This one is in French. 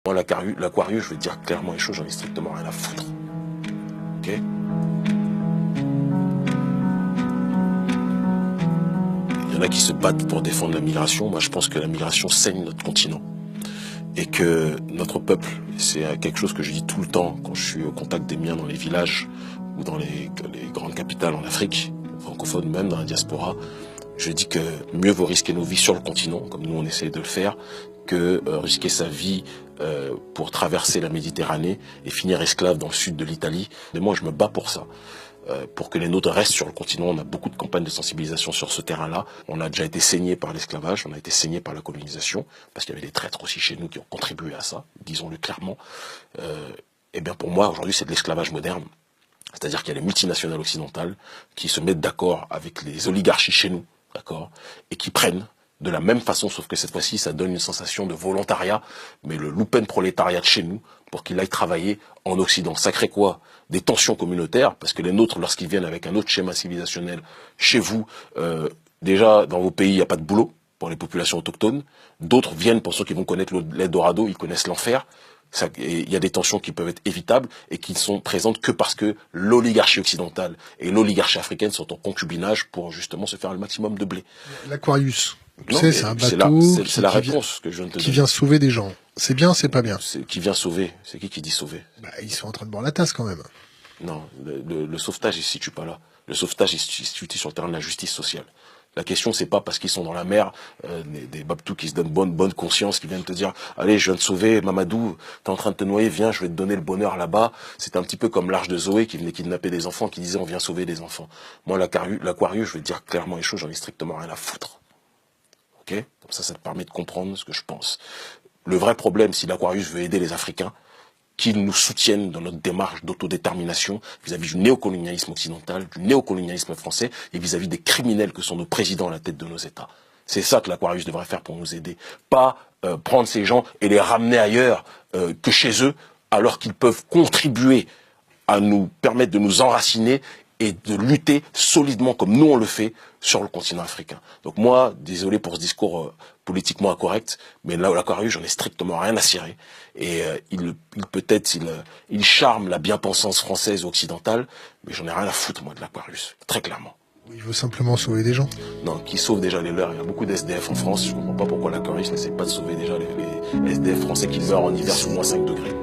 Moi, l'Aquarius, je vais te dire clairement les choses, j'en ai strictement rien à foutre. Ok? Il y en a qui se battent pour défendre la migration. Moi, je pense que la migration saigne notre continent. Et que notre peuple, c'est quelque chose que je dis tout le temps quand je suis au contact des miens dans les villages ou dans les grandes capitales en Afrique, francophone même, dans la diaspora, je dis que mieux vaut risquer nos vies sur le continent, comme nous on essaie de le faire, que risquer sa vie pour traverser la Méditerranée et finir esclave dans le sud de l'Italie. Mais moi je me bats pour ça. Pour que les nôtres restent sur le continent. On a beaucoup de campagnes de sensibilisation sur ce terrain-là. On a déjà été saigné par l'esclavage, on a été saigné par la colonisation, parce qu'il y avait des traîtres aussi chez nous qui ont contribué à ça, disons-le clairement. Et bien pour moi, aujourd'hui, c'est de l'esclavage moderne. C'est-à-dire qu'il y a les multinationales occidentales qui se mettent d'accord avec les oligarchies chez nous, d'accord, et qui prennent de la même façon, sauf que cette fois-ci, ça donne une sensation de volontariat, mais le loupen-prolétariat de chez nous, pour qu'il aille travailler en Occident. Ça crée quoi? Des tensions communautaires, parce que les nôtres, lorsqu'ils viennent avec un autre schéma civilisationnel chez vous, déjà, dans vos pays, il n'y a pas de boulot pour les populations autochtones. D'autres viennent, pour ceux qui vont connaître l'Eldorado, ils connaissent l'enfer. Il y a des tensions qui peuvent être évitables et qui ne sont présentes que parce que l'oligarchie occidentale et l'oligarchie africaine sont en concubinage pour justement se faire le maximum de blé. L'Aquarius, tu sais, c'est un bateau c'est la réponse que je viens de te donner. Qui vient sauver des gens. C'est bien, c'est pas bien. Qui vient sauver? C'est qui dit sauver? Bah, ils sont en train de boire la tasse quand même. Non, le sauvetage, il se situe pas là. Le sauvetage, il se situe sur le terrain de la justice sociale. La question, c'est pas parce qu'ils sont dans la mer, des babtous qui se donnent bonne conscience, qui viennent te dire, allez, je viens de sauver Mamadou, t'es en train de te noyer, viens, je vais te donner le bonheur là-bas. C'est un petit peu comme l'Arche de Zoé qui venait kidnapper des enfants, qui disait, on vient sauver des enfants. Moi, l'Aquarius, je vais te dire clairement les choses, j'en ai strictement rien à foutre. Ok? Comme ça te permet de comprendre ce que je pense. Le vrai problème, si l'Aquarius veut aider les Africains, qu'ils nous soutiennent dans notre démarche d'autodétermination vis-à-vis du néocolonialisme occidental, du néocolonialisme français et vis-à-vis des criminels que sont nos présidents à la tête de nos États. C'est ça que l'Aquarius devrait faire pour nous aider. Pas prendre ces gens et les ramener ailleurs que chez eux, alors qu'ils peuvent contribuer à nous permettre de nous enraciner et de lutter solidement comme nous on le fait sur le continent africain. Donc moi, désolé pour ce discours politiquement incorrect, mais là, l'Aquarius, j'en ai strictement rien à cirer. Et il charme la bien-pensance française ou occidentale, mais j'en ai rien à foutre, moi, de l'Aquarius, très clairement. Il veut simplement sauver des gens. Non, qui sauve déjà les leurs. Il y a beaucoup d'SDF en France. Je ne comprends pas pourquoi l'Aquarius n'essaie pas de sauver déjà les SDF français qui meurent en hiver sous -5 degrés.